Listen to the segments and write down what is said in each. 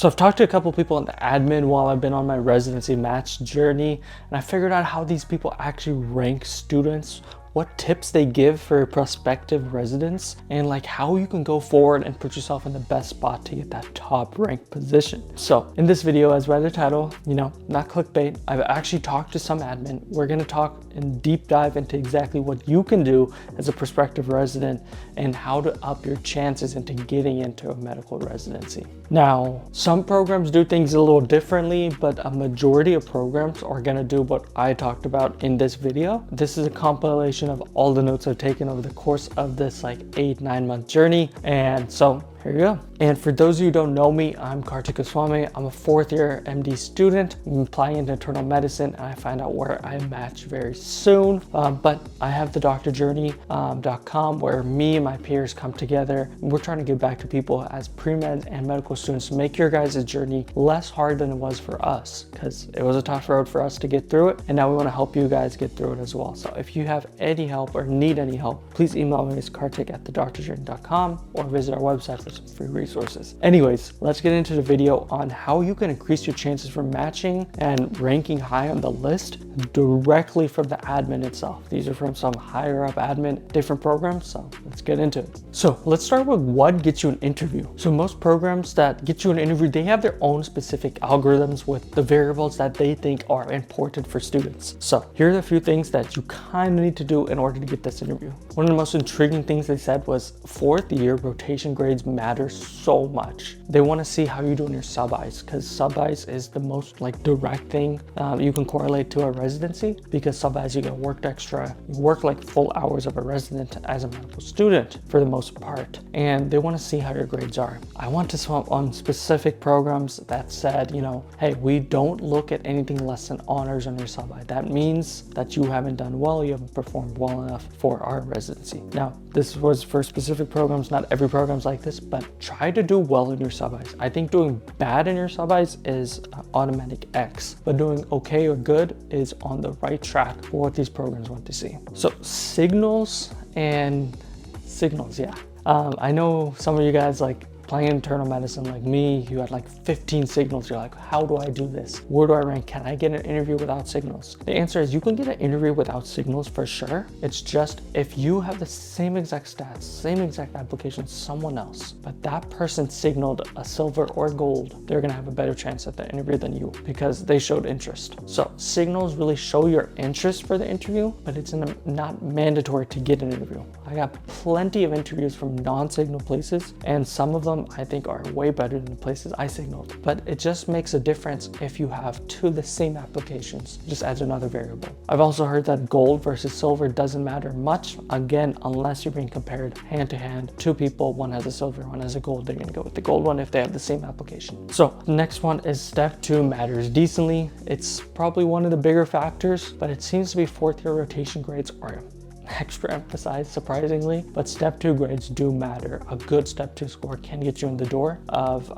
So I've talked to a couple people in the admin while I've been on my residency match journey, and I figured out how these people actually rank students, what tips they give for prospective residents, and like how you can go forward and put yourself in the best spot to get that top ranked position. So in this video, as by the title, not clickbait, I've actually talked to some admin. We're gonna talk and deep dive into exactly what you can do as a prospective resident and how to up your chances into getting into a medical residency. Now, some programs do things a little differently, but a majority of programs are gonna do what I talked about in this video. This is a compilation of all the notes I've taken over the course of this like 8-9 month journey. And so here you go. And for those of you who don't know me, I'm Kartik Swami. I'm a 4th year MD student. I'm applying into internal medicine, and I find out where I match very soon. But I have the drjourney.com where me and my peers come together. We're trying to give back to people as pre-med and medical students to make your guys' journey less hard than it was for us, because it was a tough road for us to get through it. And now we want to help you guys get through it as well. So if you have any help or need any help, please email me at kartik@thedrjourney.com or visit our website for some free resources. Anyways, let's get into the video on how you can increase your chances for matching and ranking high on the list directly from the admin itself. These are from some higher up admin, different programs, so let's get into it. So let's start with what gets you an interview. So most programs that get you an interview, they have their own specific algorithms with the variables that they think are important for students. So here are a few things that you kind of need to do in order to get this interview. One of the most intriguing things they said was 4th year rotation grades matter so much. They want to see how you do in your sub-Is, because sub-Is is the most like direct thing you can correlate to a residency, because sub-Is you get worked extra, you work like full hours of a resident as a medical student for the most part, and they want to see how your grades are. I want to swap on specific programs that said, hey, we don't look at anything less than honors on your sub-I. That means that you haven't done well, you haven't performed well enough for our residency. Now, this was for specific programs, not every program's like this, but try to do well in your sub-Is. I think doing bad in your sub-Is is automatic X, but doing okay or good is on the right track for what these programs want to see. So signals, yeah. I know some of you guys like playing internal medicine like me, you had like 15 signals. You're like, how do I do this? Where do I rank? Can I get an interview without signals? The answer is you can get an interview without signals for sure. It's just if you have the same exact stats, same exact application as someone else, but that person signaled a silver or gold, they're gonna have a better chance at the interview than you because they showed interest. So signals really show your interest for the interview, but it's not mandatory to get an interview. I got plenty of interviews from non-signal places, and some of them I think are way better than the places I signaled, but it just makes a difference if you have 2 of the same applications, just adds another variable. I've also heard that gold versus silver doesn't matter much, again, unless you're being compared hand to hand. 2 people, one has a silver, one has a gold, they're gonna go with the gold one if they have the same application. So the next one is step 2 matters decently. It's probably one of the bigger factors, but it seems to be 4th year rotation grades are extra emphasized, surprisingly, but step 2 grades do matter. A good step 2 score can get you in the door of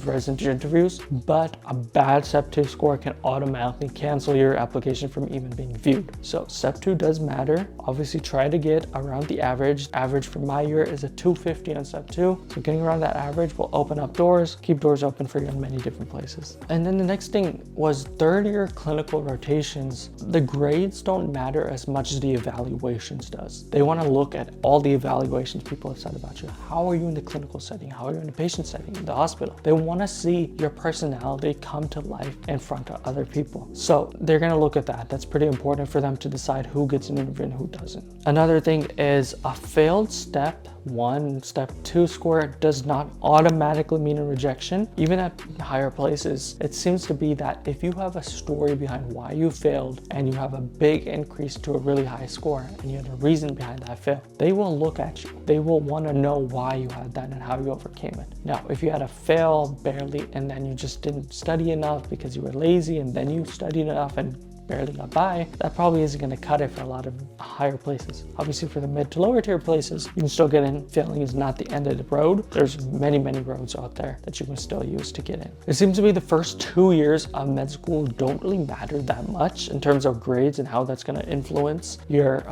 resident interviews, but a bad step 2 score can automatically cancel your application from even being viewed. So step 2 does matter. Obviously try to get around the average. Average for my year is a 250 on step 2. So getting around that average will open up doors, keep doors open for you in many different places. And then the next thing was 3rd year clinical rotations. The grades don't matter as much as the evaluations does. They want to look at all the evaluations people have said about you. How are you in the clinical setting? How are you in the patient setting, in the hospital? They want to see your personality come to life in front of other people. So they're going to look at that. That's pretty important for them to decide who gets an interview and who doesn't. Another thing is a failed step 1, step 2 score does not automatically mean a rejection. Even at higher places, it seems to be that if you have a story behind why you failed and you have a big increase to a really high score and you had a reason behind that fail, they will look at you. They will want to know why you had that and how you overcame it. Now, if you had a fail barely and then you just didn't study enough because you were lazy and then you studied enough and barely got by, that probably isn't going to cut it for a lot of higher places. Obviously for the mid to lower tier places, you can still get in. Failing is not the end of the road. There's many roads out there that you can still use to get in. It seems to be the first 2 years of med school don't really matter that much in terms of grades and how that's going to influence your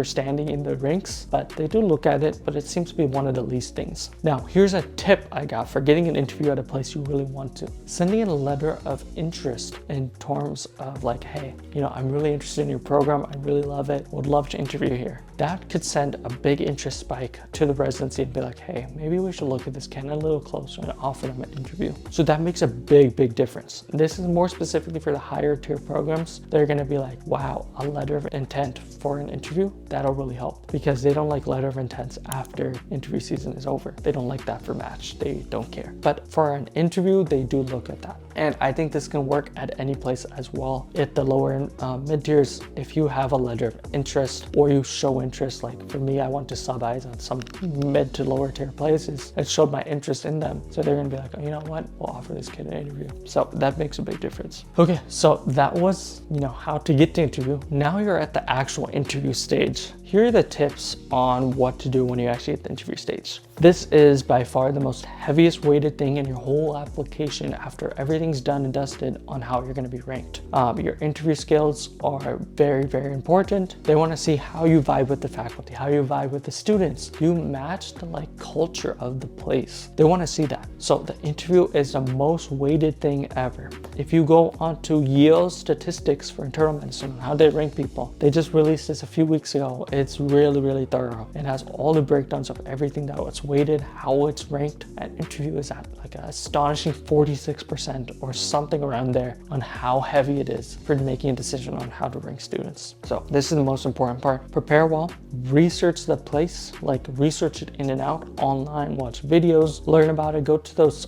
standing in the ranks, but they do look at it, but it seems to be one of the least things. Now, here's a tip I got for getting an interview at a place you really want to. Sending in a letter of interest in terms of like, hey, I'm really interested in your program. I really love it. Would love to interview here. That could send a big interest spike to the residency and be like, hey, maybe we should look at this candidate a little closer and offer them an interview. So that makes a big difference. This is more specifically for the higher tier programs. They're going to be like, wow, a letter of intent for an interview, that'll really help, because they don't like letter of intents after interview season is over. They don't like that for match. They don't care. But for an interview, they do look at that. And I think this can work at any place as well. At the lower and mid tiers, if you have a letter of interest or you show interest, like for me, I went to sub-Is on some mid to lower tier places and showed my interest in them. So they're gonna be like, oh, you know what? We'll offer this kid an interview. So that makes a big difference. Okay, so that was, how to get to interview. Now you're at the actual interview stage. Here are the tips on what to do when you actually hit the interview stage. This is by far the most heaviest weighted thing in your whole application after everything's done and dusted on how you're going to be ranked. Your interview skills are very important. They want to see how you vibe with the faculty, how you vibe with the students. You match the culture of the place. They want to see that. So the interview is the most weighted thing ever. If you go onto Yale's statistics for internal medicine and how they rank people, they just released this a few weeks ago. It's really thorough. It has all the breakdowns of everything that was weighted, how it's ranked, and interview is at like an astonishing 46% or something around there on how heavy it is for making a decision on how to rank students. So this is the most important part. Prepare well, research the place, research it in and out, online, watch videos, learn about it, go to those,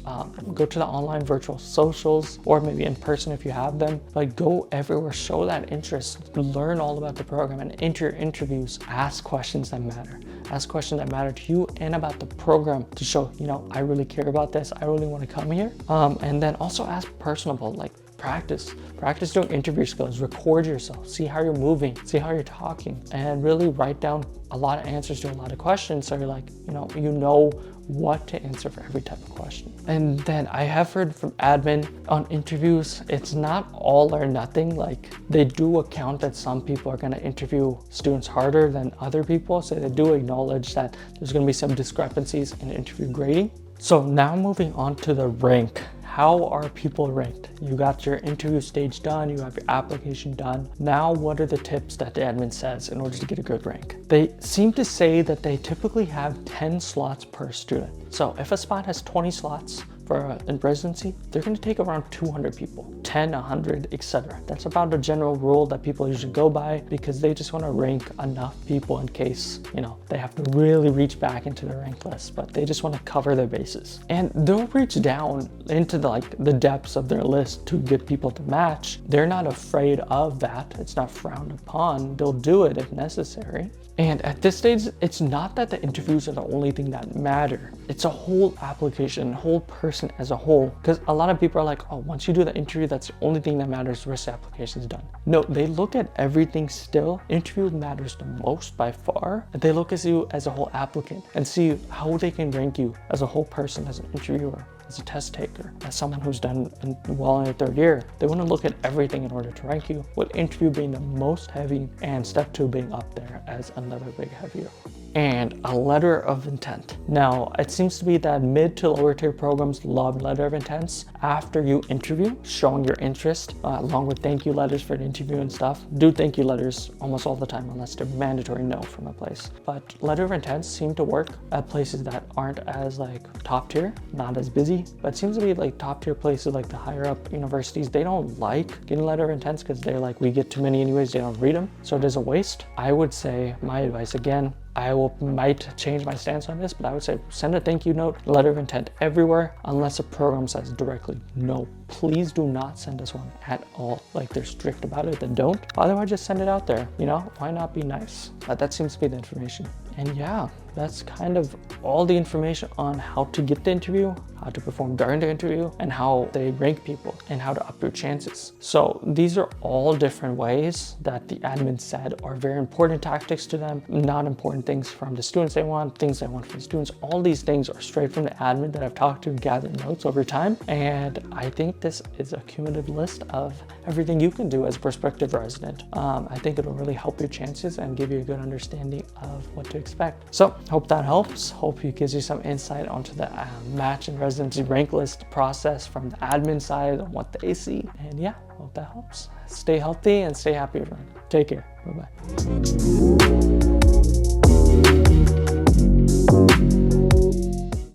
go to the online virtual socials, or maybe in person if you have them. Go everywhere, show that interest, learn all about the program, and enter interviews, ask questions that matter. Ask questions that matter to you and about the program to show, I really care about this. I really want to come here. And then also ask personable, practice doing interview skills, record yourself, see how you're moving, see how you're talking, and really write down a lot of answers to a lot of questions. So you're you know what to answer for every type of question. And then I have heard from admin on interviews, it's not all or nothing. They do account that some people are going to interview students harder than other people. So they do acknowledge that there's going to be some discrepancies in interview grading. So now moving on to the rank. How are people ranked? You got your interview stage done, you have your application done. Now, what are the tips that the admin says in order to get a good rank? They seem to say that they typically have 10 slots per student. So if a spot has 20 slots for in residency, they're going to take around 200 people, 10, 100, etc. That's about a general rule that people usually go by because they just want to rank enough people in case, they have to really reach back into their rank list, but they just want to cover their bases. And they'll reach down into the depths of their list to get people to match. They're not afraid of that. It's not frowned upon. They'll do it if necessary. And at this stage, it's not that the interviews are the only thing that matter. It's a whole application, whole person as a whole. Because a lot of people are like, oh, once you do the interview, that's the only thing that matters. The rest of the application is done. No, they look at everything still. Interview matters the most by far. They look at you as a whole applicant and see how they can rank you as a whole person, as an interviewer, as a test taker, as someone who's done well in their third year. They want to look at everything in order to rank you, with interview being the most heavy and step 2 being up there as another big heavier. And a letter of intent. Now, it seems to be that mid to lower tier programs love letter of intents. After you interview, showing your interest, along with thank you letters for the interview and stuff. Do thank you letters almost all the time unless they're mandatory no from a place. But letter of intents seem to work at places that aren't as top tier, not as busy, but it seems to be top tier places like the higher up universities. They don't like getting letter of intents because they're we get too many anyways, they don't read them. So it is a waste. I would say, my advice again, I might change my stance on this, but I would say send a thank you note, letter of intent everywhere, unless a program says directly no. Please do not send us one at all. They're strict about it, then don't. Otherwise, just send it out there. Why not be nice? But that seems to be the information. And yeah, that's kind of all the information on how to get the interview, how how to perform during the interview, and how they rank people, and how to up your chances. So these are all different ways that the admin said are very important tactics to them, not important things from the students they want, things they want from the students. All these things are straight from the admin that I've talked to and gathered notes over time. And I think this is a cumulative list of everything you can do as a prospective resident. I think it'll really help your chances and give you a good understanding of what to expect. So hope that helps. Hope it gives you some insight onto the match and residency rank list process from the admin side and what they see. And yeah, hope that helps. Stay healthy and stay happy, everyone. Take care. Bye-bye.